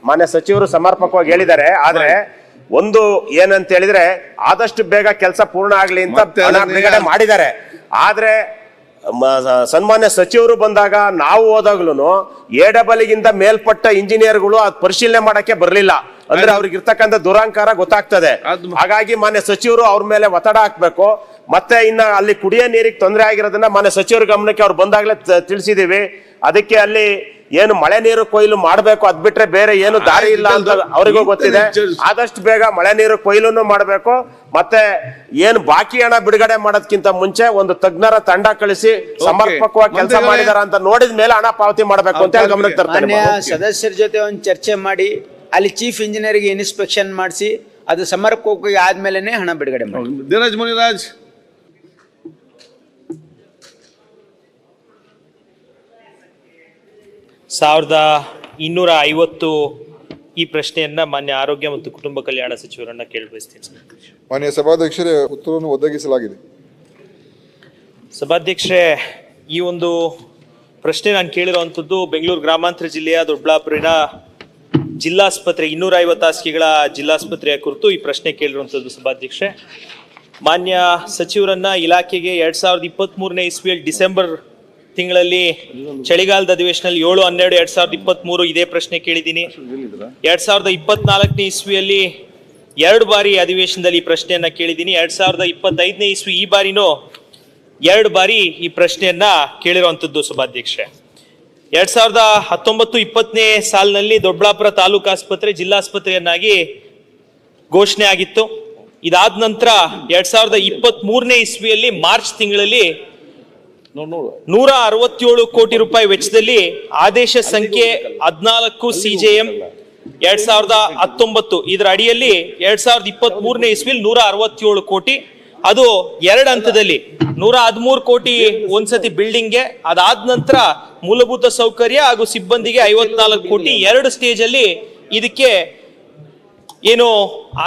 ಮಾನ್ಯ ಸಚಿವರು ಸಮರ್ಪಕವಾಗಿ ಹೇಳಿದ್ದಾರೆ. ಆದ್ರೆ ಒಂದು ಏನಂತ ಹೇಳಿದ್ರೆ ಆದಷ್ಟು ಬೇಗ ಕೆಲಸ ಪೂರ್ಣ ಆಗ್ಲಿ ಅಂತ ಹಣ ಬಿಡುಗಡೆ ಮಾಡಿದ್ದಾರೆ. ಆದ್ರೆ ಸನ್ಮಾನ್ಯ ಸಚಿವರು ಬಂದಾಗ ನಾವು ಹೋದಾಗ್ಲೂ ಎಡಬಲಿಗಿಂತ ಮೇಲ್ಪಟ್ಟ ಇಂಜಿನಿಯರ್ಗಳು ಅದ್ ಪರಿಶೀಲನೆ ಮಾಡಕ್ಕೆ ಬರ್ಲಿಲ್ಲ. ಅಂದ್ರೆ ಅವ್ರಿಗೆ ಇರ್ತಕ್ಕಂಥ ದುರಾಂಕಾರ ಗೊತ್ತಾಗ್ತದೆ. ಹಾಗಾಗಿ ಮಾನ್ಯ ಸಚಿವರು ಅವ್ರ ಮೇಲೆ ಒತ್ತಡ ಹಾಕ್ಬೇಕು. ಮತ್ತೆ ಇನ್ನ ಅಲ್ಲಿ ಕುಡಿಯೋ ನೀರಿಗೆ ತೊಂದರೆ ಆಗಿರೋದನ್ನ ಮಾನ್ಯ ಸಚಿವರ ಗಮನಕ್ಕೆ ಅವ್ರು ಬಂದಾಗ್ಲೇ ತಿಳಿಸಿದೀವಿ. ಅದಕ್ಕೆ ಅಲ್ಲಿ ಏನು ಮಳೆ ನೀರು ಕೊಯ್ಲು ಮಾಡ್ಬೇಕು, ಅದ್ ಬಿಟ್ರೆ ಬೇರೆ ಏನು ದಾರಿ ಇಲ್ಲ ಅಂತ ಅವರಿಗೂ ಗೊತ್ತಿದೆ. ಆದಷ್ಟು ಬೇಗ ಮಳೆ ನೀರು ಕೊಯ್ಲುನು ಮಾಡ್ಬೇಕು. ಮತ್ತೆ ಏನು ಬಾಕಿ ಹಣ ಬಿಡುಗಡೆ ಮಾಡೋದಕ್ಕಿಂತ ಮುಂಚೆ ಒಂದು ತಜ್ಞರ ತಂಡ ಕಳಿಸಿ ಸಮರ್ಪಕವಾಗಿ ಕೆಲಸ ಮಾಡಿದಾರ ಅಂತ ನೋಡಿದ ಮೇಲೆ ಹಣ ಪಾವತಿ ಮಾಡ್ಬೇಕು ಅಂತ ಗಮನಕ್ಕೆ ತರ್ತಾರೆ. ಸದಸ್ಯರ ಜೊತೆ ಒಂದು ಚರ್ಚೆ ಮಾಡಿ ಅಲ್ಲಿ ಚೀಫ್ ಇಂಜಿನಿಯರ್ಗೆ ಇನ್ಸ್ಪೆಕ್ಷನ್ ಮಾಡಿಸಿ ಅದು ಸಮರ್ಪಕವಾಗಿ ಆದ್ಮೇಲೆ ಹಣ ಬಿಡುಗಡೆ ಮಾಡಿ. ಧೀರಜ್ ಮುನಿರಾಜ್. ಸಾವಿರದ 250 ಈ ಪ್ರಶ್ನೆಯನ್ನ ಮಾನ್ಯ ಆರೋಗ್ಯ ಮತ್ತು ಕುಟುಂಬ ಕಲ್ಯಾಣ ಸಚಿವರನ್ನ ಕೇಳಬಯಸ್ತೀನಿ. ಮಾನ್ಯ ಸಭಾಧ್ಯಕ್ಷರೇ, ಉತ್ತರವನ್ನು ಒದಗಿಸಲಾಗಿದೆ. ಸಭಾಧ್ಯಕ್ಷರೇ, ಈ ಒಂದು ಪ್ರಶ್ನೆ ನಾನು ಕೇಳಿರುವಂಥದ್ದು ಬೆಂಗಳೂರು ಗ್ರಾಮಾಂತರ ಜಿಲ್ಲೆಯ ದೊಡ್ಡಬಳ್ಳಾಪುರಿನ ಜಿಲ್ಲಾಸ್ಪತ್ರೆ 250 ಹಾಸಿಗೆಗಳ ಜಿಲ್ಲಾಸ್ಪತ್ರೆಯ ಕುರಿತು ಈ ಪ್ರಶ್ನೆ ಕೇಳಿರುವಂಥದ್ದು. ಸಭಾಧ್ಯಕ್ಷರೇ, ಮಾನ್ಯ ಸಚಿವರನ್ನ ಇಲಾಖೆಗೆ 2023ನೇ ಇಸ್ವಿಯಲ್ಲಿ ಡಿಸೆಂಬರ್ ತಿಂಗಳಲ್ಲಿ ಚಳಿಗಾಲದ ಅಧಿವೇಶನದಲ್ಲಿ 7/12/2023 ಇದೇ ಪ್ರಶ್ನೆ ಕೇಳಿದ್ದೀನಿ. 2024ನೇ ಇಸ್ವಿಯಲ್ಲಿ 2 ಬಾರಿ ಅಧಿವೇಶನದಲ್ಲಿ ಈ ಪ್ರಶ್ನೆಯನ್ನ ಕೇಳಿದ್ದೀನಿ. 2025ನೇ ಇಸ್ವಿ ಈ ಬಾರಿನೂ 2 ಬಾರಿ ಈ ಪ್ರಶ್ನೆಯನ್ನ ಕೇಳಿರುವಂಥದ್ದು. ಸಭಾಧ್ಯಕ್ಷರೇ, 2019-20ನೇ ಸಾಲಿನಲ್ಲಿ ದೊಡ್ಡಬಳ್ಳಾಪುರ ತಾಲೂಕು ಆಸ್ಪತ್ರೆ ಜಿಲ್ಲಾಸ್ಪತ್ರೆಯನ್ನಾಗಿ ಘೋಷಣೆ ಆಗಿತ್ತು. ಇದಾದ ನಂತರ 2023ನೇ ಇಸ್ವಿಯಲ್ಲಿ ಮಾರ್ಚ್ ತಿಂಗಳಲ್ಲಿ 167 ಕೋಟಿ ರೂಪಾಯಿ ವೆಚ್ಚದಲ್ಲಿ ಆದೇಶ ಸಂಖ್ಯೆ 14 CJM 2019 ಇದರ ಅಡಿಯಲ್ಲಿ 2023ನೇ ಇಸ್ವಿಯಲ್ಲಿ 167 ಕೋಟಿ, ಅದು 2 ಹಂತದಲ್ಲಿ 113 ಕೋಟಿ ಒಂದ್ಸತಿ ಬಿಲ್ಡಿಂಗ್ಗೆ, ಅದಾದ ನಂತರ ಮೂಲಭೂತ ಸೌಕರ್ಯ ಹಾಗೂ ಸಿಬ್ಬಂದಿಗೆ 54 ಕೋಟಿ 2 ಸ್ಟೇಜ್ ಅಲ್ಲಿ ಇದಕ್ಕೆ ಏನು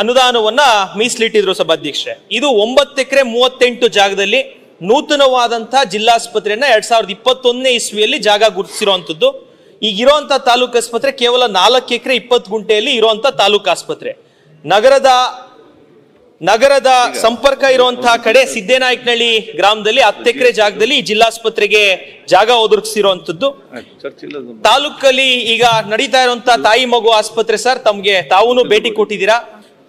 ಅನುದಾನವನ್ನ ಮೀಸಲಿಟ್ಟಿದ್ರು. ಸಭಾಧ್ಯಕ್ಷರೇ, ಇದು 9 ಎಕರೆ 38 ಜಾಗದಲ್ಲಿ ನೂತನವಾದಂತಹ ಜಿಲ್ಲಾಸ್ಪತ್ರೆಯನ್ನ 2021ನೇ ಇಸ್ವಿಯಲ್ಲಿ ಜಾಗ ಗುರುತಿಸಿರುವಂತದ್ದು. ಈಗಿರುವಂತ ತಾಲೂಕು ಆಸ್ಪತ್ರೆ ಕೇವಲ 4 ಎಕರೆ 20 ಗುಂಟೆಯಲ್ಲಿ ಇರುವಂತ ತಾಲೂಕು ಆಸ್ಪತ್ರೆ. ನಗರದ ಸಂಪರ್ಕ ಇರುವಂತಹ ಕಡೆ ಸಿದ್ದೇನಾಯಕನಹಳ್ಳಿ ಗ್ರಾಮದಲ್ಲಿ 10 ಎಕರೆ ಜಾಗದಲ್ಲಿ ಜಿಲ್ಲಾಸ್ಪತ್ರೆಗೆ ಜಾಗ ಒದಗಿಸಿರುವಂತದ್ದು. ತಾಲೂಕಲ್ಲಿ ಈಗ ನಡೀತಾ ಇರುವಂತಹ ತಾಯಿ ಮಗು ಆಸ್ಪತ್ರೆ ಸರ್, ತಮ್ಗೆ ತಾವೂನು ಭೇಟಿ ಕೊಟ್ಟಿದ್ದೀರಾ,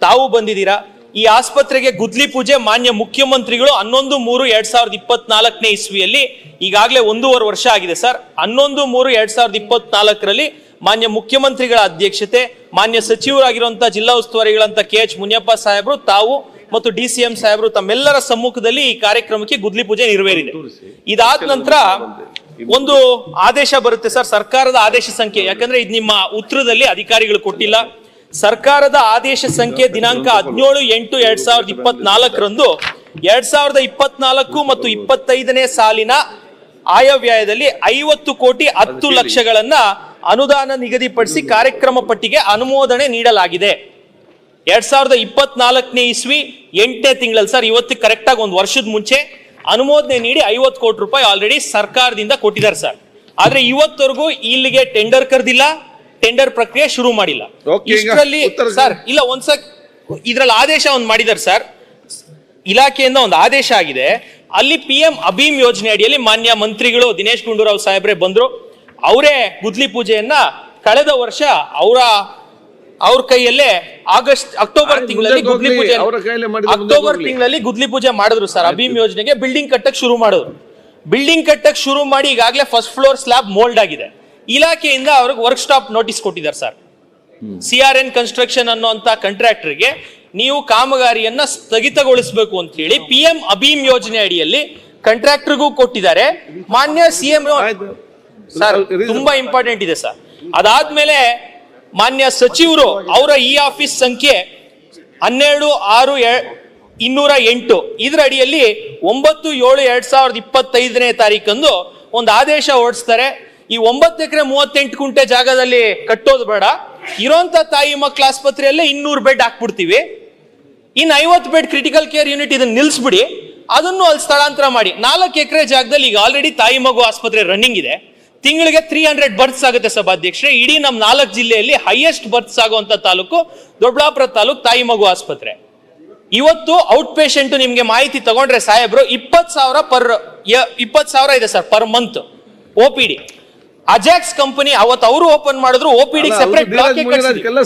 ತಾವು ಬಂದಿದ್ದೀರಾ. ಈ ಆಸ್ಪತ್ರೆಗೆ ಗುದ್ಲಿ ಪೂಜೆ ಮಾನ್ಯ ಮುಖ್ಯಮಂತ್ರಿಗಳು 11/3/2024ನೇ ಇಸ್ವಿಯಲ್ಲಿ, ಈಗಾಗಲೇ 1.5 ವರ್ಷ ಆಗಿದೆ ಸರ್, 11/3/2024ರಲ್ಲಿ ಮಾನ್ಯ ಮುಖ್ಯಮಂತ್ರಿಗಳ ಅಧ್ಯಕ್ಷತೆ, ಮಾನ್ಯ ಸಚಿವರಾಗಿರುವಂತಹ ಜಿಲ್ಲಾ ಉಸ್ತುವಾರಿಗಳಂತ KH ಮುನಿಯಪ್ಪ ಸಾಹೇಬರು, ತಾವು ಮತ್ತು DCM ಸಾಹೇಬರು ತಮ್ಮೆಲ್ಲರ ಸಮ್ಮುಖದಲ್ಲಿ ಈ ಕಾರ್ಯಕ್ರಮಕ್ಕೆ ಗುದ್ಲಿ ಪೂಜೆ ನೆರವೇರಿದೆ. ಇದಾದ ನಂತರ ಒಂದು ಆದೇಶ ಬರುತ್ತೆ ಸರ್, ಸರ್ಕಾರದ ಆದೇಶ ಸಂಖ್ಯೆ, ಯಾಕಂದ್ರೆ ಇದು ನಿಮ್ಮ ಉತ್ತರದಲ್ಲಿ ಅಧಿಕಾರಿಗಳು ಕೊಟ್ಟಿಲ್ಲ. ಸರ್ಕಾರದ ಆದೇಶ ಸಂಖ್ಯೆ ದಿನಾಂಕ 17/8/2024ರಂದು 2024 ಮತ್ತು 25ನೇ ಸಾಲಿನ ಆಯವ್ಯಯದಲ್ಲಿ 50 ಕೋಟಿ 10 ಲಕ್ಷಗಳನ್ನ ಅನುದಾನ ನಿಗದಿಪಡಿಸಿ ಕಾರ್ಯಕ್ರಮ ಪಟ್ಟಿಗೆ ಅನುಮೋದನೆ ನೀಡಲಾಗಿದೆ. 2024ನೇ ಇಸ್ವಿ 8ನೇ ತಿಂಗಳಲ್ಲಿ ಸರ್, ಇವತ್ತಿಗೆ ಕರೆಕ್ಟ್ ಆಗಿ 1 ವರ್ಷದ ಮುಂಚೆ ಅನುಮೋದನೆ ನೀಡಿ 50 ಕೋಟಿ ರೂಪಾಯಿ ಆಲ್ರೆಡಿ ಸರ್ಕಾರದಿಂದ ಕೊಟ್ಟಿದ್ದಾರೆ ಸರ್. ಆದ್ರೆ ಇವತ್ತವರೆಗೂ ಇಲ್ಲಿಗೆ ಟೆಂಡರ್ ಕರೆದಿಲ್ಲ, ಟೆಂಡರ್ ಪ್ರಕ್ರಿಯೆ ಶುರು ಮಾಡಿಲ್ಲ. ಇಷ್ಟರಲ್ಲಿ ಸರ್ ಇಲ್ಲ ಇದ್ರಲ್ಲಿ ಆದೇಶ ಒಂದು ಮಾಡಿದ್ದಾರೆ ಸರ್, ಇಲಾಖೆಯಿಂದ ಒಂದು ಆದೇಶ ಆಗಿದೆ. ಅಲ್ಲಿ PM ಅಭೀಮ್ ಯೋಜನೆ ಅಡಿಯಲ್ಲಿ ಮಾನ್ಯ ಮಂತ್ರಿಗಳು ದಿನೇಶ್ ಗುಂಡೂರಾವ್ ಸಾಹೇಬ್ರೆ ಬಂದ್ರು, ಅವರೇ ಗುದ್ಲಿ ಪೂಜೆಯನ್ನ ಕಳೆದ ವರ್ಷ ಅವ್ರ ಕೈಯಲ್ಲೇ ಅಕ್ಟೋಬರ್ ತಿಂಗಳಲ್ಲಿ ಗುದ್ಲಿ ಪೂಜೆ ಮಾಡಿದ್ರು ಸರ್. ಅಭೀಮ್ ಯೋಜನೆಗೆ ಬಿಲ್ಡಿಂಗ್ ಕಟ್ಟಕ್ ಶುರು ಮಾಡಿದ್ರು. ಬಿಲ್ಡಿಂಗ್ ಕಟ್ಟಕ್ ಶುರು ಮಾಡಿ ಈಗಾಗಲೇ ಫಸ್ಟ್ ಫ್ಲೋರ್ ಸ್ಲ್ಯಾಬ್ ಮೋಲ್ಡ್ ಆಗಿದೆ. ಇಲಾಖೆಯಿಂದ ಅವ್ರಿಗೆ ವರ್ಕ್ ಸ್ಟಾಪ್ ನೋಟಿಸ್ ಕೊಟ್ಟಿದ್ದಾರೆ ಸರ್. CRN ಕನ್ಸ್ಟ್ರಕ್ಷನ್ ಅನ್ನುವಂತ ಕಾಂಟ್ರಾಕ್ಟರ್ಗೆ ನೀವು ಕಾಮಗಾರಿಯನ್ನ ಸ್ಥಗಿತಗೊಳಿಸಬೇಕು ಅಂತ ಹೇಳಿ PM ಅಭೀಮ್ ಯೋಜನೆ ಅಡಿಯಲ್ಲಿ ಕಾಂಟ್ರಾಕ್ಟರ್ಗೂ ಕೊಟ್ಟಿದ್ದಾರೆ. ಮಾನ್ಯ CM ಸರ್, ತುಂಬಾ ಇಂಪಾರ್ಟೆಂಟ್ ಇದೆ ಸರ್. ಅದಾದ್ಮೇಲೆ ಮಾನ್ಯ ಸಚಿವರು ಅವರ ಆಫೀಸ್ ಸಂಖ್ಯೆ 12/6/208 ಇದರ ಅಡಿಯಲ್ಲಿ 9/7/2025ನೇ ತಾರೀಕಂದು ಒಂದು ಆದೇಶ ಹೊರಡಿಸ್ತಾರೆ. ಈ 9 ಎಕರೆ 38 ಗುಂಟೆ ಜಾಗದಲ್ಲಿ ಕಟ್ಟೋದು ಬೇಡ, ಇರೋಂತ ತಾಯಿ ಮಕ್ಕಳ ಆಸ್ಪತ್ರೆಯಲ್ಲೇ 200 ಬೆಡ್ ಹಾಕ್ಬಿಡ್ತೀವಿ, ಇನ್ನು 50 ಬೆಡ್ ಕ್ರಿಟಿಕಲ್ ಕೇರ್ ಯೂನಿಟ್ ಇದನ್ನ ನಿಲ್ಲಿಸ್ಬಿಡಿ, ಅದನ್ನು ಅಲ್ಲಿ ಸ್ಥಳಾಂತರ ಮಾಡಿ. 4 ಎಕರೆ ಜಾಗದಲ್ಲಿ ಈಗ ಆಲ್ರೆಡಿ ತಾಯಿ ಮಗು ಆಸ್ಪತ್ರೆ ರನ್ನಿಂಗ್ ಇದೆ. ತಿಂಗಳಿಗೆ 300 ಬರ್ತ್ಸ್ ಆಗುತ್ತೆ ಸಭಾಧ್ಯಕ್ಷರೇ. ಇಡೀ ನಮ್ಮ 4 ಜಿಲ್ಲೆಯಲ್ಲಿ ಹೈಯೆಸ್ಟ್ ಬರ್ತ್ಸ್ ಆಗುವಂತ ತಾಲೂಕು ದೊಡ್ಡಬಳ್ಳಾಪುರ ತಾಲೂಕು ತಾಯಿ ಮಗು ಆಸ್ಪತ್ರೆ. ಇವತ್ತು ಔಟ್ ಪೇಷಂಟ್ ನಿಮ್ಗೆ ಮಾಹಿತಿ ತಗೊಂಡ್ರೆ ಸಾಹೇಬ್ರು 20,000 ಇದೆ sir per month OPD. Ajax company ಅವತ್ತು ಅವರು ಓಪನ್ ಮಾಡಿದ್ರು OPD ಸೆಪರೇಟ್ ಬ್ಲಾಕ್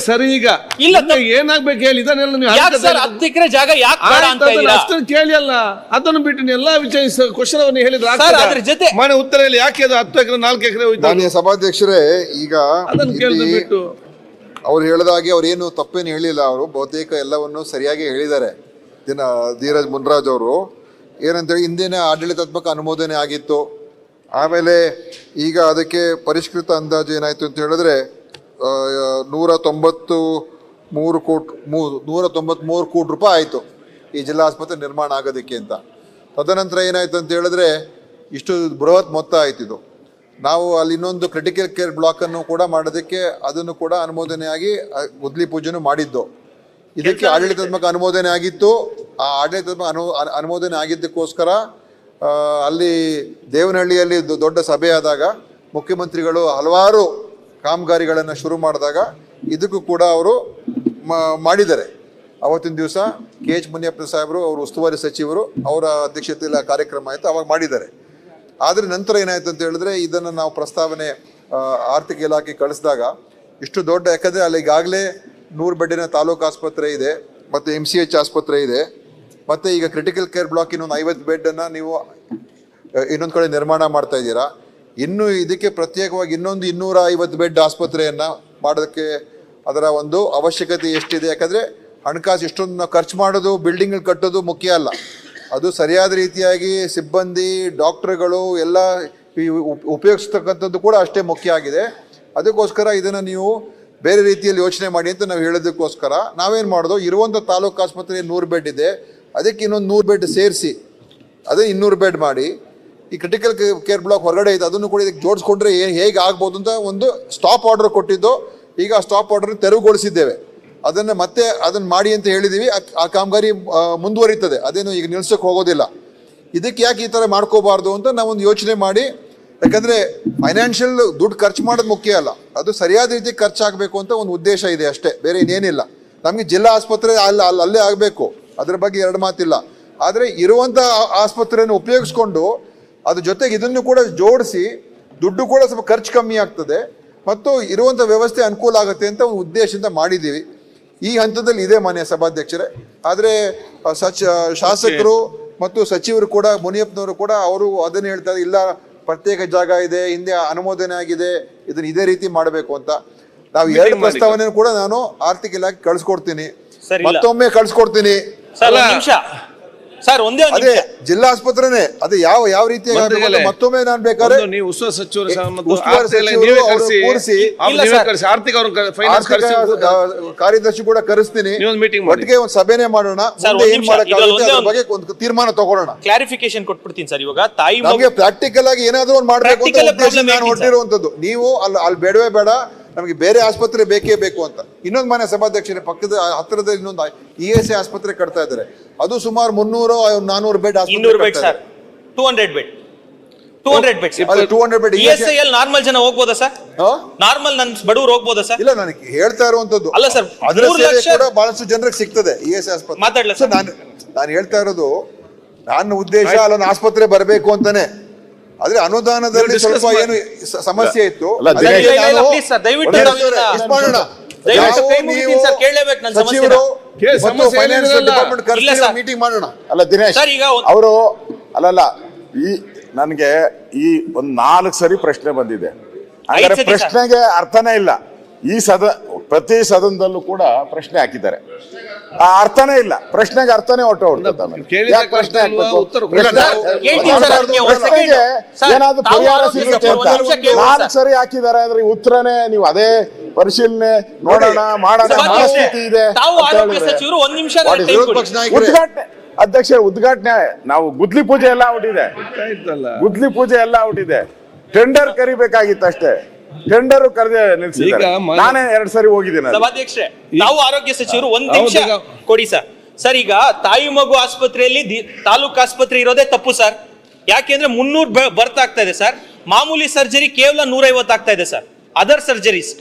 ಸರಿ. ಈಗ ಇಲ್ಲ ಏನಾಗ್ಬೇಕು ಹೇಳಿ, ಇದನ್ನೆಲ್ಲ ನೀವು ಯಾಕೆ ಸರ್ 10 ಎಕರೆ ಜಾಗ ಯಾಕೆ ಬೇಡ ಅಂತ ಇದ್ದೀರಾ? ಅಷ್ಟನ್ನು ಕೇಳಿ ಅಲ್ಲ, ಅದನ್ನು ಬಿಟ್ಟು ನೀವು ಎಲ್ಲಾ ವಿಷಯ ಕ್ವಶನ್ ಅನ್ನು ಹೇಳಿದ್ರೆ ಸರ್ ಅದ್ರ ಜೊತೆ ಮನೆ ಉತ್ತರ ಹೇಳಿ. ಯಾಕೆ ಅದು 10 ಎಕರೆ 4 ಎಕರೆ ಹೋಯ್ತು? ಮಾನ್ಯ ಸಭಾಧ್ಯಕ್ಷರೇ, ಈಗ ಅದನ್ನು ಕೇಳಿದ್ರೆ ಬಿಟ್ಟು ಅವ್ರು ಹೇಳಿದಾಗೆ ಅವ್ರೇನು ತಪ್ಪೇನು ಹೇಳಿಲ್ಲ. ಅವರು ಬಹುತೇಕ ಎಲ್ಲವನ್ನು ಸರಿಯಾಗಿ ಹೇಳಿದ್ದಾರೆ. ಧೀರಜ್ ಮುನ್ರಾಜ್ ಅವರು ಏನಂತೇಳಿ ಹಿಂದಿನ ಆಡಳಿತಾತ್ಮಕ ಅನುಮೋದನೆ ಆಗಿತ್ತು. ಆಮೇಲೆ ಈಗ ಅದಕ್ಕೆ ಪರಿಷ್ಕೃತ ಅಂದಾಜು ಏನಾಯಿತು ಅಂತ ಹೇಳಿದ್ರೆ 193 ಕೋಟಿ ರೂಪಾಯಿ ಆಯಿತು ಈ ಜಿಲ್ಲಾ ಆಸ್ಪತ್ರೆ ನಿರ್ಮಾಣ ಆಗೋದಕ್ಕೆ ಅಂತ. ತದನಂತರ ಏನಾಯಿತು ಅಂತ ಹೇಳಿದ್ರೆ ಇಷ್ಟು ಬೃಹತ್ ಮೊತ್ತ ಆಯ್ತಿದ್ದು. ನಾವು ಅಲ್ಲಿ ಇನ್ನೊಂದು ಕ್ರಿಟಿಕಲ್ ಕೇರ್ ಬ್ಲಾಕನ್ನು ಕೂಡ ಮಾಡೋದಕ್ಕೆ ಅದನ್ನು ಕೂಡ ಅನುಮೋದನೆಯಾಗಿ ಗುದ್ಲಿ ಪೂಜೆನೂ ಮಾಡಿದ್ದು. ಇದಕ್ಕೆ ಆಡಳಿತಾತ್ಮಕ ಅನುಮೋದನೆ ಆಗಿತ್ತು. ಆ ಆಡಳಿತಾತ್ಮಕ ಅನುಮೋದನೆ ಆಗಿದ್ದಕ್ಕೋಸ್ಕರ ಅಲ್ಲಿ ದೇವನಹಳ್ಳಿಯಲ್ಲಿ ದೊಡ್ಡ ಸಭೆ ಆದಾಗ ಮುಖ್ಯಮಂತ್ರಿಗಳು ಹಲವಾರು ಕಾಮಗಾರಿಗಳನ್ನು ಶುರು ಮಾಡಿದಾಗ ಇದಕ್ಕೂ ಕೂಡ ಅವರು ಮಾಡಿದ್ದಾರೆ. ಅವತ್ತಿನ ದಿವಸ KH ಮುನಿಯಪ್ಪ ಸಾಹೇಬರು ಅವರು ಉಸ್ತುವಾರಿ ಸಚಿವರು ಅವರ ಅಧ್ಯಕ್ಷತೆಯಲ್ಲಿ ಆ ಕಾರ್ಯಕ್ರಮ ಆಯಿತು, ಅವಾಗ ಮಾಡಿದ್ದಾರೆ. ಆದರೆ ನಂತರ ಏನಾಯಿತು ಅಂತ ಹೇಳಿದ್ರೆ ಇದನ್ನು ನಾವು ಪ್ರಸ್ತಾವನೆ ಆರ್ಥಿಕ ಇಲಾಖೆ ಕಳಿಸಿದಾಗ ಇಷ್ಟು ದೊಡ್ಡ, ಯಾಕಂದರೆ ಅಲ್ಲಿ ಈಗಾಗಲೇ 100 ಬೆಡ್ಡಿನ ತಾಲೂಕು ಆಸ್ಪತ್ರೆ ಇದೆ ಮತ್ತು MCH ಆಸ್ಪತ್ರೆ ಇದೆ. ಮತ್ತು ಈಗ ಕ್ರಿಟಿಕಲ್ ಕೇರ್ ಬ್ಲಾಕ್ ಇನ್ನೊಂದು 50 ಬೆಡ್ಡನ್ನು ನೀವು ಇನ್ನೊಂದು ಕಡೆ ನಿರ್ಮಾಣ ಮಾಡ್ತಾ ಇದ್ದೀರಾ. ಇನ್ನು ಇದಕ್ಕೆ ಪ್ರತ್ಯೇಕವಾಗಿ ಇನ್ನೊಂದು 250 ಬೆಡ್ ಆಸ್ಪತ್ರೆಯನ್ನು ಮಾಡೋದಕ್ಕೆ ಅದರ ಒಂದು ಅವಶ್ಯಕತೆ ಎಷ್ಟಿದೆ. ಯಾಕಂದರೆ ಹಣಕಾಸು ಎಷ್ಟೊಂದು ನಾವು ಖರ್ಚು ಮಾಡೋದು, ಬಿಲ್ಡಿಂಗ್ ಕಟ್ಟೋದು ಮುಖ್ಯ ಅಲ್ಲ. ಅದು ಸರಿಯಾದ ರೀತಿಯಾಗಿ ಸಿಬ್ಬಂದಿ, ಡಾಕ್ಟರ್ಗಳು ಎಲ್ಲ ಉಪಯೋಗಿಸ್ತಕ್ಕಂಥದ್ದು ಕೂಡ ಅಷ್ಟೇ ಮುಖ್ಯ ಆಗಿದೆ. ಅದಕ್ಕೋಸ್ಕರ ಇದನ್ನು ನೀವು ಬೇರೆ ರೀತಿಯಲ್ಲಿ ಯೋಚನೆ ಮಾಡಿ ಅಂತ ನಾವು ಹೇಳೋದಕ್ಕೋಸ್ಕರ ನಾವೇನು ಮಾಡೋದು, ಇರುವಂಥ ತಾಲೂಕು ಆಸ್ಪತ್ರೆ 100 ಬೆಡ್ ಇದೆ, ಅದಕ್ಕೆ ಇನ್ನೊಂದು 100 ಬೆಡ್ ಸೇರಿಸಿ ಅದೇ 200 ಬೆಡ್ ಮಾಡಿ ಈ ಕ್ರಿಟಿಕಲ್ ಕೇರ್ ಬ್ಲಾಕ್ ಹೊರಗಡೆ ಇದೆ ಅದನ್ನು ಕೂಡ ಇದಕ್ಕೆ ಜೋಡಿಸ್ಕೊಂಡ್ರೆ ಹೇಗೆ ಆಗ್ಬೋದು ಅಂತ ಒಂದು ಸ್ಟಾಪ್ ಆರ್ಡರ್ ಕೊಟ್ಟಿದ್ದು. ಈಗ ಆ ಸ್ಟಾಪ್ ಆರ್ಡರ್ ತೆರವುಗೊಳಿಸಿದ್ದೇವೆ. ಅದನ್ನು ಮತ್ತೆ ಅದನ್ನು ಮಾಡಿ ಅಂತ ಹೇಳಿದ್ದೀವಿ. ಆ ಕಾಮಗಾರಿ ಮುಂದುವರಿತದೆ, ಅದೇನು ಈಗ ನಿಲ್ಸೋಕ್ಕೆ ಹೋಗೋದಿಲ್ಲ. ಇದಕ್ಕೆ ಯಾಕೆ ಈ ಥರ ಮಾಡ್ಕೋಬಾರ್ದು ಅಂತ ನಾವೊಂದು ಯೋಚನೆ ಮಾಡಿ, ಯಾಕಂದರೆ ಫೈನಾನ್ಷಿಯಲ್ ದುಡ್ಡು ಖರ್ಚು ಮಾಡೋದು ಮುಖ್ಯ ಅಲ್ಲ, ಅದು ಸರಿಯಾದ ರೀತಿ ಖರ್ಚಾಗಬೇಕು ಅಂತ ಒಂದು ಉದ್ದೇಶ ಇದೆ ಅಷ್ಟೇ, ಬೇರೆ ಇನ್ನೇನಿಲ್ಲ. ನಮಗೆ ಜಿಲ್ಲಾ ಆಸ್ಪತ್ರೆ ಅಲ್ಲೇ ಆಗಬೇಕು, ಅದ್ರ ಬಗ್ಗೆ ಎರಡು ಮಾತಿಲ್ಲ. ಆದರೆ ಇರುವಂಥ ಆಸ್ಪತ್ರೆಯನ್ನು ಉಪಯೋಗಿಸ್ಕೊಂಡು ಅದ್ರ ಜೊತೆಗೆ ಇದನ್ನು ಕೂಡ ಜೋಡಿಸಿ ದುಡ್ಡು ಕೂಡ ಸ್ವಲ್ಪ ಖರ್ಚು ಕಮ್ಮಿ ಆಗ್ತದೆ ಮತ್ತು ಇರುವಂಥ ವ್ಯವಸ್ಥೆ ಅನುಕೂಲ ಆಗುತ್ತೆ ಅಂತ ಒಂದು ಉದ್ದೇಶದಿಂದ ಮಾಡಿದ್ದೀವಿ. ಈ ಹಂತದಲ್ಲಿ ಇದೆ ಮಾನ್ಯ ಸಭಾಧ್ಯಕ್ಷರೇ. ಆದರೆ ಶಾಸಕರು ಮತ್ತು ಸಚಿವರು ಕೂಡ, ಮುನಿಯಪ್ಪನವರು ಕೂಡ ಅವರು ಅದನ್ನು ಹೇಳ್ತಾರೆ, ಇಲ್ಲ ಪ್ರತ್ಯೇಕ ಜಾಗ ಇದೆ, ಹಿಂದೆ ಅನುಮೋದನೆ ಆಗಿದೆ, ಇದನ್ನು ಇದೇ ರೀತಿ ಮಾಡಬೇಕು ಅಂತ. ನಾವು 2 ಪ್ರಸ್ತಾವನೆ ಕೂಡ ನಾನು ಆರ್ಥಿಕ ಇಲಾಖೆ ಕಳಿಸ್ಕೊಡ್ತೀನಿ, ಮತ್ತೊಮ್ಮೆ ಕಳಿಸ್ಕೊಡ್ತೀನಿ. ಸರ್ ಒಂದೇ ಅದೇ ಜಿಲ್ಲಾ ಆಸ್ಪತ್ರೆನೇ ಅದೇ ಯಾವ ರೀತಿ ಮತ್ತೊಮ್ಮೆ ನಾನು ಬೇಕಾದ್ರೆ ನೀವು ಉಸ್ತುವಾರಿ ಸಚಿವರು ಕೂರಿಸಿ ಕಾರ್ಯದರ್ಶಿ ಕೂಡ ಕರೆಸ್ತೀನಿ, ಒಟ್ಟಿಗೆ ಒಂದು ಸಭೆನೆ ಮಾಡೋಣ, ಮುಂದೆ ಏನ್ ಮಾಡಕ್ಕಾಗುತ್ತೆ ಅದ್ರ ಬಗ್ಗೆ ಒಂದು ತೀರ್ಮಾನ ತಗೊಳ್ಳೋಣ. ಕ್ಲಾರಿಫಿಕೇಶನ್ ಕೊಟ್ಬಿಡ್ತೀನಿ ಸರ್. ಇವಾಗ ತಾಯಿ ನಮಗೆ ಪ್ರಾಕ್ಟಿಕಲ್ ಆಗಿ ಏನಾದ್ರು ಒಂದು ಮಾಡ್ಬೇಕು ಅಂತ ಉದ್ದೇಶ ನಾನು ಹೊರಟಿರುವಂತದ್ದು. ನೀವು ಅಲ್ಲಿ ಬೇಡವೇ ಬೇಡ, ನಮಗೆ ಬೇರೆ ಆಸ್ಪತ್ರೆ ಬೇಕೇ ಬೇಕು ಅಂತ. ಇನ್ನೊಂದು ಮನೆ ಸಭಾಧ್ಯಕ್ಷರೇ, ಪಕ್ಕದ ಹತ್ತಿರದಲ್ಲಿ ಇನ್ನೊಂದು ESI ಆಸ್ಪತ್ರೆ ಕಟ್ತಾ ಇದ್ದಾರೆ, ಅದು ಸುಮಾರು 300-400 ಬೆಡ್ ಆಸ್ಪತ್ರೆ. 200 ಬೆಡ್ ESI ಅಲ್ಲಿ ನಾರ್ಮಲ್ ಜನ ಹೋಗ್ಬೋದಾ ಸರ್? ನಾರ್ಮಲ್ ನನ್ನ ಬಡವರು ಹೋಗ್ಬೋದಾ ಸರ್? ಇಲ್ಲ, ನನಗೆ ಹೇಳ್ತಾ ಇರುವಂತದ್ದು ಅಲ್ಲ ಸರ್, ಅದರ ಸೇವೆ ಕೂಡ ಬಹಳಷ್ಟು ಜನರಿಗೆ ಸಿಗ್ತದೆ ESI ಆಸ್ಪತ್ರೆ. ಮಾತಾಡ್ಲ ಸರ್, ನಾನು ಹೇಳ್ತಾ ಇರೋದು, ನನ್ನ ಉದ್ದೇಶ ಅಲ್ಲೊಂದು ಆಸ್ಪತ್ರೆ ಬರಬೇಕು ಅಂತಾನೆ. ಆದ್ರೆ ಅನುದಾನದಲ್ಲಿ ಸ್ವಲ್ಪ ಏನು ಸಮಸ್ಯೆ ಇತ್ತು, ಸಚಿವರು ಮೀಟಿಂಗ್ ಮಾಡೋಣ. ಅಲ್ಲ ದಿನೇಶ್ ಅವರು ಅಲ್ಲಲ್ಲ, ಈ ನನಗೆ ಈ ಒಂದು 4 ಸರಿ ಪ್ರಶ್ನೆ ಬಂದಿದೆ. ಹಾಗಾದ್ರೆ ಪ್ರಶ್ನೆಗೆ ಅರ್ಥನೇ ಇಲ್ಲ. ಈ ಪ್ರತಿ ಸದನದಲ್ಲೂ ಕೂಡ ಪ್ರಶ್ನೆ ಹಾಕಿದ್ದಾರೆ, ಆ ಅರ್ಥನೇ ಇಲ್ಲ. ಪ್ರಶ್ನೆಗೆ ಅರ್ಥನೇ ಪ್ರಶ್ನೆ ಏನಾದ್ರು ಪರಿಹಾರ ಸಿಗುತ್ತೆ ಅಂತ 4 ಸರಿ ಹಾಕಿದ್ದಾರೆ ಅಂದ್ರೆ ಉತ್ತರನೇ ನೀವು ಅದೇ ಪರಿಶೀಲನೆ ನೋಡೋಣ ಮಾಡೋಣ ಮನಸ್ಥಿತಿ ಇದೆ. ಉದ್ಘಾಟನೆ ಅಧ್ಯಕ್ಷ, ಉದ್ಘಾಟನೆ ನಾವು ಗುದ್ಲಿ ಪೂಜೆ ಎಲ್ಲ ಔಟಿದೆ, ಟೆಂಡರ್ ಕರಿಬೇಕಾಗಿತ್ತು ಅಷ್ಟೇ. ಟೆಂಡರ್ ಕರೆದೇ ನಿಲ್ಸಿದ್ದಾರೆ. ನಾನೇ 2 ಸರಿ ಹೋಗಿದ್ದೀನಿ. ಸಭಾಧ್ಯಕ್ಷರೇ, ತಾವು ಆರೋಗ್ಯ ಸಚಿವರು 1 ನಿಮಿಷ ಕೊಡಿ ಸರ್. ಸರ್, ಈಗ ತಾಯಿ ಮಗು ಆಸ್ಪತ್ರೆಯಲ್ಲಿ ತಾಲೂಕು ಆಸ್ಪತ್ರೆ ಇರೋದೇ ತಪ್ಪು ಸರ್. ಯಾಕೆಂದ್ರೆ 300 ಬರ್ತ್ ಆಗ್ತಾ ಇದೆ ಸರ್. ಮಾಮೂಲಿ ಸರ್ಜರಿ ಕೇವಲ 150 ಆಗ್ತಾ ಇದೆ sir. Other surgeries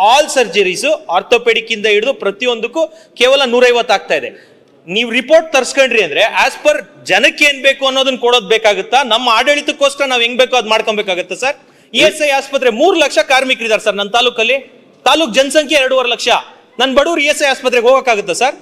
all surgeries orthopedic ಇಂದ ಹಿಡಿದು ಪ್ರತಿಯೊಂದಕ್ಕೂ ಕೇವಲ 150 ಆಗ್ತಾ ಇದೆ. ನೀವು ರಿಪೋರ್ಟ್ ತರ್ಸ್ಕೊಂಡ್ರಿ ಅಂದ್ರೆ ಆಸ್ ಪರ್ ಜನಕ್ಕೆ ಏನ್ ಬೇಕು ಅನ್ನೋದನ್ನ ಕೊಡೋದ್ ಬೇಕಾಗುತ್ತಾ? ನಮ್ಮ ಆಡಳಿತಕ್ಕೋಸ್ಕರ ನಾವ್ ಹೆಂಗ್ ಬೇಕೋ ಅದ್ ಮಾಡ್ಕೊಬೇಕಾಗತ್ತಾ ಸರ್? ESI ಆಸ್ಪತ್ರೆ 3 ಲಕ್ಷ ಕಾರ್ಮಿಕರಿದ್ದಾರೆ ಸರ್ ನನ್ನ ತಾಲೂಕಲ್ಲಿ. ತಾಲೂಕ್ ಜನಸಂಖ್ಯೆ 2.5 ಲಕ್ಷ. ನನ್ ಬಡವರು ESI ಆಸ್ಪತ್ರೆಗೆ ಹೋಗಕ್ಕಾಗುತ್ತಾ ಸರ್?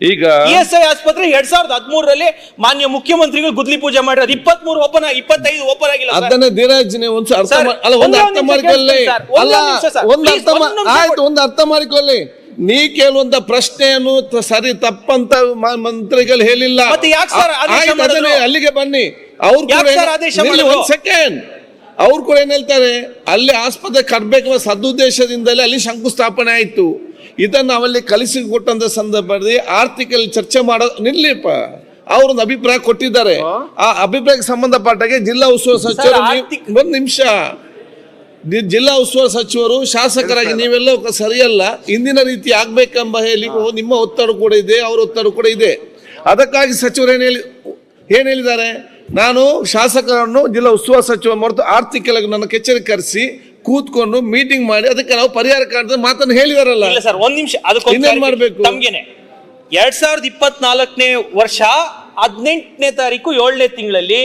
ಈಗ ESI ಆಸ್ಪತ್ರೆ 2013ರಲ್ಲಿ ಮಾನ್ಯ ಮುಖ್ಯಮಂತ್ರಿಗಳು ಗುದ್ಲಿ ಪೂಜೆ ಮಾಡಿರೋದು 23 ಓಪನ್ 25 ಓಪನ್ ಆಗಿಲ್ಲ ಸರ್. ಅದನ್ನ ಧೀರಜ್ ನೀವು ಒಂದು ಅರ್ಥ ಸರ್, ಅಲ್ಲ ಒಂದು ಒಂದೇ ಅರ್ಥ ನಿಮಿಷ ಮಾಡಿಕೊಳ್ಳಿ. ಕೇಳ್ತೀನಿ ಸರ್. ಅಲ್ಲ ಒಂದೇ ನಿಮಿಷ ಸರ್. ಒಂದು Please, ಅರ್ಥ ಒಂದು ನಿಮಿಷ ಆಯ್ತು, ಒಂದು ಅರ್ಥ ಮಾಡಿಕೊಳ್ಳಿ. ನೀ ಕೇಳುವಂತ ಪ್ರಶ್ನೆಯನ್ನು ಸರಿ ತಪ್ಪಂತ ಮಂತ್ರಿಗಳು ಹೇಳಿಲ್ಲ. ಮತ್ತೆ ಯಾಕೆ ಸರ್ ಆದೇಶ ಆಯ್ತು, ಮಾಡಿದ್ರು? ಅದನ್ನೇ ಅಲ್ಲಿಗೆ ಬನ್ನಿ. ಅವ್ರು ಯಾಕೆ ಸರ್ ಆದೇಶ ಮಾಡಿದ್ರು? ಒಂದು ಸೆಕೆಂಡ್, ಅವ್ರು ಕೂಡ ಏನ್ ಹೇಳ್ತಾರೆ, ಅಲ್ಲಿ ಆಸ್ಪತ್ರೆ ಕಟ್ಟಬೇಕೆಂಬ ಸದುದ್ದೇಶದಿಂದಲೇ ಅಲ್ಲಿ ಶಂಕುಸ್ಥಾಪನೆ ಆಯ್ತು. ಇದನ್ನು ಅವಲ್ಲಿ ಕಲಿಸಿಕೊಟ್ಟಂತ ಸಂದರ್ಭದಲ್ಲಿ ಆರ್ಥಿಕಲ್ಲಿ ಚರ್ಚೆ ಮಾಡೋ ನಿಲ್ಲಿಪ್ಪ. ಅವರೊಂದು ಅಭಿಪ್ರಾಯ ಕೊಟ್ಟಿದ್ದಾರೆ. ಆ ಅಭಿಪ್ರಾಯಕ್ಕೆ ಸಂಬಂಧಪಟ್ಟಾಗೆ ಜಿಲ್ಲಾ ಉಸ್ತುವಾರಿ ಸಚಿವರು ಒಂದು ನಿಮಿಷ, ಜಿಲ್ಲಾ ಉಸ್ತುವಾರಿ ಸಚಿವರು ಶಾಸಕರಾಗಿ ನೀವೆಲ್ಲ ಸರಿಯಲ್ಲ, ಇಂದಿನ ರೀತಿ ಆಗ್ಬೇಕೆಂಬ ಹೇಳಿ ನಿಮ್ಮ ಒತ್ತಡ ಕೂಡ ಇದೆ, ಅವರ ಒತ್ತಡ ಕೂಡ ಇದೆ. ಅದಕ್ಕಾಗಿ ಸಚಿವರು ಏನ್ ಹೇಳಿದ್ದಾರೆ, ನಾನು ಶಾಸಕರನ್ನು ಜಿಲ್ಲಾ ಉಸ್ತುವಾರಿ ಸಚಿವ ಹೊರತು ಆರ್ಥಿಕ ನನ್ನ ಕಚೇರಿ ಕರೆಸಿ ಕೂತ್ಕೊಂಡು ಮೀಟಿಂಗ್ ಮಾಡಿ ಅದಕ್ಕೆ ನಾವು ಪರಿಹಾರ ಕಾಣ್ತದೆ ಮಾತನ್ನು ಹೇಳಿದಾರಲ್ಲ. ಇಲ್ಲ ಸರ್, ಒಂದ್ ನಿಮಿಷ ಇನ್ನೇನ್ ಮಾಡ್ಬೇಕು? ತಮ್ಗೆನೆ 2024ನೇ ವರ್ಷ 18ನೇ ತಾರೀಕು 7ನೇ ತಿಂಗಳಲ್ಲಿ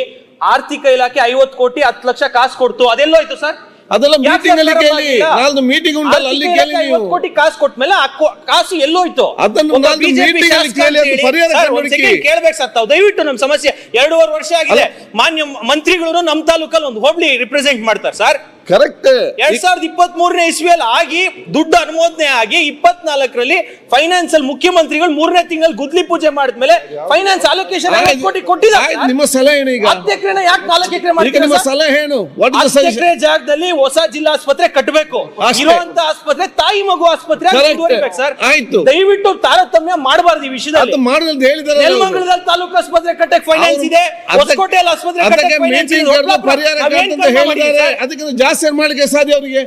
ಆರ್ಥಿಕ ಇಲಾಖೆ 50 ಕೋಟಿ 10 ಲಕ್ಷ ಕಾಸು ಕೊಡ್ತು. ಅದೆಲ್ಲೋಯ್ತು ಸರ್? ಅದೆಲ್ಲ ಮೀಟಿಂಗ್ ಅಲ್ಲಿ ಕೇಳಿ, ನಾಲ್ದು ಮೀಟಿಂಗ್ ಉಂಟಲ್ಲ ಅಲ್ಲಿ ಕೇಳಿ ನೀವು. 50 ಕೋಟಿ ಕಾಸು ಕೊಟ್ಮೇಲೆ ಆ ಕಾಸು ಎಲ್ಲೋಯ್ತು? ಅದನ್ನು ಒಬ್ಬ ನಾಲ್ದು BJP meeting ಅಲ್ಲಿ ಕೇಳಿ, ಅದು ಶಾಸಕ ಪರಿಹಾರ ಸರ್, ಒಂದ್ ಕಂಡುಹಿಡಿಯಿರಿ. ಸೆಕೆಂಡ್ ಕೇಳ್ಬೇಕು ಸರ್ ತಾವು ದಯವಿಟ್ಟು. ನಮ್ಮ ಸಮಸ್ಯೆ 2.5 ವರ್ಷ ಆಗಿದೆ. ಮಾನ್ಯ ಮಂತ್ರಿಗಳು ನಮ್ಮ ತಾಲೂಕಲ್ಲಿ ಒಂದು ಹೋಬಳಿ ರಿಪ್ರೆಸೆಂಟ್ ಮಾಡ್ತಾರೆ ಸರ್. ಕರೆಕ್ಟ್. 2023ನೇ ಇಸ್ವಿಯಲ್ಲಿ ಆಗಿ ದುಡ್ಡು ಅನುಮೋದನೆ ಆಗಿ 24ರಲ್ಲಿ ಫೈನಾನ್ಸ್ ಅಲ್ಲಿ ಮುಖ್ಯಮಂತ್ರಿಗಳು 3ನೇ ತಿಂಗಳಲ್ಲಿ ಗುದ್ಲಿ ಪೂಜೆ ಮಾಡಿದ್ಮೇಲೆ ಫೈನಾನ್ಸ್ ಅಲೋಕೇಶನ್ 50 ಕೋಟಿ ಕೊಟ್ಟಿದ್ದಾರೆ. ನಿಮ್ಮ ಸಲಹೆ ಏನು ಈಗ? 10 ಎಕರೆನ ಯಾಕೆ 4 ಎಕರೆ ಈಗ ಮಾಡ್ತೀರಾ ನಿಮ್ಮ ಸರ್? ಸಲಹೆ ಏನು? ವಾಟ್ ಇಸ್ 10 ಎಕರೆ ಜಾಗದಲ್ಲಿ ಹೊಸ ಜಿಲ್ಲಾ ಆಸ್ಪತ್ರೆ ಕಟ್ಟಬೇಕು. ಅಷ್ಟೇ. ಇರುವಂತ ಆಸ್ಪತ್ರೆ ತಾಯಿ ಮಗು ಆಸ್ಪತ್ರೆ ಆಗಿ Correct. ಮುಂದುವರಿಬೇಕು ಸರ್. ಆಯ್ತು. ದಯವಿಟ್ಟು ತಾರತಮ್ಯ ಮಾಡಬಾರದು ಈ ವಿಷಯದಲ್ಲಿ. ಅದು ಮಾಡಿದ್ರೆ ಹೇಳಿದಾರೆ. ನೆಲಮಂಗಲದಲ್ಲಿ ತಾಲೂಕು ಆಸ್ಪತ್ರೆ ಕಟ್ಟಕ್ಕೆ ಫೈನಾನ್ಸ್ ಇದೆ, ಹೊಸಕೋಟೆಯಲ್ಲಿ ಆಸ್ಪತ್ರೆ ಅದಕ್ಕೆ ಕಟ್ಟಕ್ಕೆ ಫೈನಾನ್ಸ್ ಮೀಟಿಂಗ್ ಇದೆ. ಪರಿಹಾರ ಕಾಣ್ತಂತ ಹೇಳಿದ್ದಾರೆ. ಅದಕ್ಕೆ ಜಾಸ್ತಿ ಏನ್ ಮಾಡ್ಲಿಕ್ಕೆ ಸಾಧ್ಯ ಅವರಿಗೆ?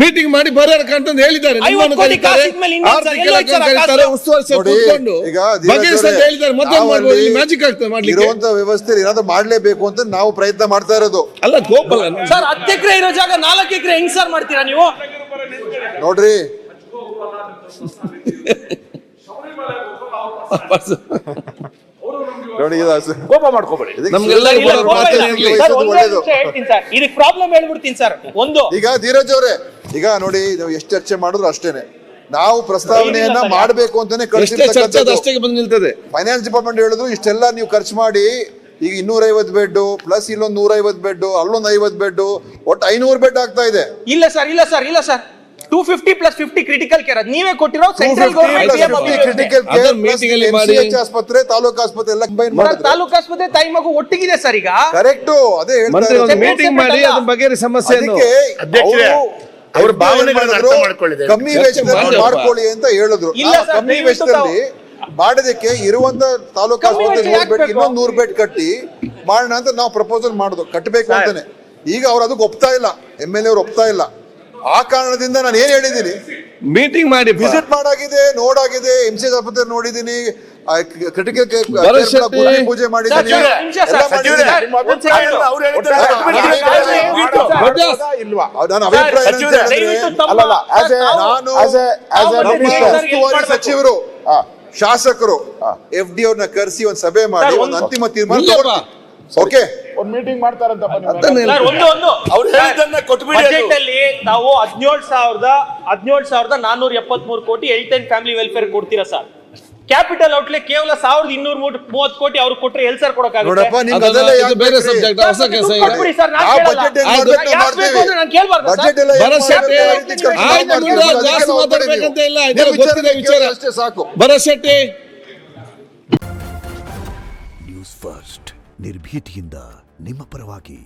ಮೀಟಿಂಗ್ ಮಾಡಿ ಪರಿಹಾರ ಕಾಣ್ತಂತ ಹೇಳಿದ್ದಾರೆ. 50 ಕೋಟಿ ಕಾಸಿದ್ಮೇಲೆ ಇನ್ನೇನ್ ಸರ್? ಆರ್ಥಿಕ ಎಲ್ಲೋ ಇಲಾಖೆ ಸರ್ ಆ ಕರೀತಾರೆ, ಕಾಸು? ಉಸ್ತುವಾರಿ ಸಚಿವರು ನೋಡಿ, ಕೂತ್ಕೊಂಡು ಈಗ ಬಗೆಹರಿಸಿ ಅಂತ ಹೇಳಿದ್ದಾರೆ. ಮತ್ತೆ ಏನ್ ಮಾಡ್ಬೋದು? ಇಲ್ಲಿ ಮ್ಯಾಜಿಕ್ ಆಗ್ತದೆ ಮಾಡ್ಲಿಕ್ಕೆ. ಇರುವಂತ ವ್ಯವಸ್ಥೆ ಏನಾದ್ರು ಮಾಡ್ಲೇಬೇಕು ಅಂತ ನಾವು ಪ್ರಯತ್ನ ಮಾಡ್ತಾ ಇರೋದು. ಅಲ್ಲ ಗೋಪಾಲ ಸರ್ 10 ಎಕರೆ ಇರೋ ಜಾಗ 4 ಎಕರೆ ಹೆಂಗ್ ಸರ್ ಮಾಡ್ತೀರಾ ನೀವು? ನೋಡ್ರಿ, ನೋಡಿ ಕೋಪ ಮಾಡ್ಕೋಬೇಡಿ. ನಮ್ಗೆಲ್ಲರಿಗೂ ಇದಕ್ಕೆ ಕೂಡ ಮಾತೇ ಸುಮ್ಮನೆ ಇರ್ಲಿ. ಸರ್, ಒಂದೇ ಒಳ್ಳೇದು. ನಿಮಿಷ ಹೇಳ್ತೀನಿ ಸರ್. ಇದಕ್ಕೆ ಪ್ರಾಬ್ಲಮ್ ಹೇಳ್ಬಿಡ್ತೀನಿ ಸರ್. ಒಂದು ಈಗ ಧೀರಜ್ ಅವರೇ, ಈಗ ನೋಡಿ ನಾವು ಎಷ್ಟು ಚರ್ಚೆ ಮಾಡಿದ್ರು ಅಷ್ಟೇನೆ. ನಾವು ಪ್ರಸ್ತಾವನೆಯನ್ನ ಮಾಡಬೇಕು ಅಂತಾನೆ ಎಷ್ಟೇ ಚರ್ಚೆ ಅದು ಅಷ್ಟೇ ಬಂದು ನಿಲ್ತದೆ. ಫೈನಾನ್ಸ್ ಡಿಪಾರ್ಟ್ಮೆಂಟ್ ಹೇಳಿದ್ರು ಇಷ್ಟೆಲ್ಲ ನೀವು ಖರ್ಚು ಮಾಡಿ ಈಗ 250 ಬೆಡ್ ಪ್ಲಸ್ ಇಲ್ಲೊಂದು 150 ಬೆಡ್ ಅಲ್ಲೊಂದು 50 ಬೆಡ್ ಒಟ್ಟು 500 ಬೆಡ್ ಆಗ್ತಾ ಇದೆ. ಇಲ್ಲ ಸರ್, ಇಲ್ಲ ಸರ್, ಇಲ್ಲ ಸರ್. 250 + 50 ಕ್ರಿಟಿಕಲ್ ಕೇರ್ ನೀವೇ ಕೊಟ್ಟಿರೋ ಸೆಂಟ್ರಲ್ ಕ್ರಿಟಿಕಲ್ ಅದನ್ನ meeting ಅಲ್ಲಿ ಮಾಡಿ. ಆಸ್ಪತ್ರೆ ತಾಲೂಕು ಆಸ್ಪತ್ರೆ ಎಲ್ಲ ಕಂಬೈನ್ ಮಾಡಿದ್ರೆ ತಾಲೂಕು ಆಸ್ಪತ್ರೆ ತಾಯಿ ಮಗು ಒಟ್ಟಿಗಿದೆ ಸರ್ ಈಗ. ಕರೆಕ್ಟ್. ಅದೇ ಮಂತ್ರಿ ಒಂದು ಹೇಳ್ತಾರೆ. ಮೀಟಿಂಗ್ ಮಾಡಿ ಅದನ್ನ ಬಗೆಹರಿ ಸಮಸ್ಯೆಯನ್ನು ಅವ್ರ ಭಾವನೆಗಳನ್ನ ಅರ್ಥ ಮಾಡ್ಕೊಳ್ಳಿದೆ. ಕಮ್ಮಿ ವೆಚ್ಚದಲ್ಲಿ ಮಾಡ್ಕೊಳ್ಳಿ ಅಂತ ಹೇಳಿದ್ರು. ಇಲ್ಲ ನಾವು ಸರ್, ಕಮ್ಮಿ ದಯವಿಟ್ಟು ವೆಚ್ಚದಲ್ಲಿ ಮಾಡೋದಕ್ಕೆ ಇರುವಂತ ತಾಲೂಕು ಕಮ್ಮಿ ಆಸ್ಪತ್ರೆ ವೆಚ್ಚ 100 ಬೆಡ್ ಯಾಕೆ ಇನ್ನೊಂದು 100 ಬೆಡ್ ಕಟ್ಟಿ ಮಾಡೋಣ ಅಂತ ನಾವು ಪ್ರಪೋಸಲ್ ಮಾಡಿದ್ವು, ಕಟ್ಟಬೇಕು ಅಂತಾನೆ. ಈಗ ಅವ್ರು ಅದಕ್ಕೆ ಒಪ್ತಾ ಇಲ್ಲ, MLA ಅವ್ರು ಒಪ್ತಾ ಇಲ್ಲ. ಆ ಕಾರಣದಿಂದ ನಾನು ಏನ್ ಹೇಳಿದ್ದೀನಿ, ಮೀಟಿಂಗ್ ಮಾಡಿ ವಿಸಿಟ್ ಮಾಡಾಗಿದೆ, ನೋಡಾಗಿದೆ, MCH ಆಸ್ಪತ್ರೆ ನೋಡಿದೀನಿ, ಕ್ರಿಟಿಕಲ್ ಶೆಟ್ಟಿ. ಪೂಜೆ ಮಾಡಿದ್ದೀನಿ, ಸರ್, ನಿಮಿಷ ಸರ್, ಎಲ್ಲ ಮಾಡಿದ್ದೀನಿ. ಇಲ್ವಾ? ನನ್ನ ಅಭಿಪ್ರಾಯ ಏನಂತ ಹೇಳಿದ್ರೆ, ದಯವಿಟ್ಟು ತಮ್ಮ- ಅಲ್ಲಲ್ಲ, as a- ನಾನು as a ನಮ್ಮ minister. ಉಸ್ತುವಾರಿ ಸಚಿವರು ಶಾಸಕರು FD ಅವ್ರನ್ನ ಕರೆಸಿ ಒಂದು ಸಭೆ ಮಾಡಿ ಸರ್, ಒಂದು ಅಂತಿಮ ತೀರ್ಮಾನ ಇಲ್ಲಪ್ಪ. ತಗೊಳ್ತೀವಿ. ಓಕೆ, ಒಂದ್ ಮೀಟಿಂಗ್ ಮಾಡ್ತಾರಂತ ಅದನ್ನ ಸರ್, ಬಜೆಟ್ ಅಲ್ಲಿ ನಾವು 17,473 ಕೋಟಿ ಹೆಲ್ತ್ ಅಂಡ್ ಫ್ಯಾಮಿಲಿ ವೆಲ್ಫೇರ್ ಕೊಡ್ತೀರಾ ಸರ್? ಕ್ಯಾಪಿಟಲ್ ಔಟ್ಲೆ ಕೇವಲ 1,230 ಕೋಟಿ ಅವ್ರು ಕೊಟ್ರೆ ಎಲ್ಲಿ ಸರ್ ಕೊಡಕ್ಕಾಗುತ್ತೆ? ನೋಡಪ್ಪ, ನಿಮ್ಗೆ ಅದೆಲ್ಲ ಅದೆಲ್ಲ ಇದು ಯಾಕೆ ಬೇರೆ ಬೇಕ್ರಿ? ಸಬ್ಜೆಕ್ಟ್, ಹೊಸ ಕೆಲಸ ಈಗ. ಕೊಟ್ಬಿಡಿ ಸರ್, ನಾನ್ ಆ ಕೇಳಲ್ಲ. ಬಜೆಟ್ ಏನ್ ಆಯ್ತು, ಮಾಡ್ಬೇಕು ಯಾಕ್ ಮಾಡ್ತೀವಿ. ಬೇಕು ಅಂದ್ರೆ ನಾನು ಕೇಳ್ಬಾರ್ದಾ ಸರ್? ಬಜೆಟ್ ಎಲ್ಲ ಬರೋ ಏನ್ ಶೆಟ್ಟಿ, ಮಾಡ್ಬೇಕು, ಯಾವ ರೀತಿ ಖರ್ಚು ಆಯ್ತು, ಮಾಡ್ತೀವಿ, ಬಿಡು, ಅದಕ್ಕೆಲ್ಲ ಜಾಸ್ತಿ ಹೋಗ್ಬೇಡಿ ನೀವು. ಮಾತಾಡ್ಬೇಕಂತ ಇಲ್ಲ, ನೀವು ಇದೆಲ್ಲ ಗೊತ್ತಿದೆ ವಿಚಾರ. ಅಷ್ಟೇ ಸಾಕು. ಭರತ್ ಶೆಟ್ಟಿ. ನ್ಯೂಸ್ ಫಸ್ಟ್ ನಿರ್ಭೀತಿಯಿಂದ ನಿಮ್ಮ ಪರವಾಗಿ.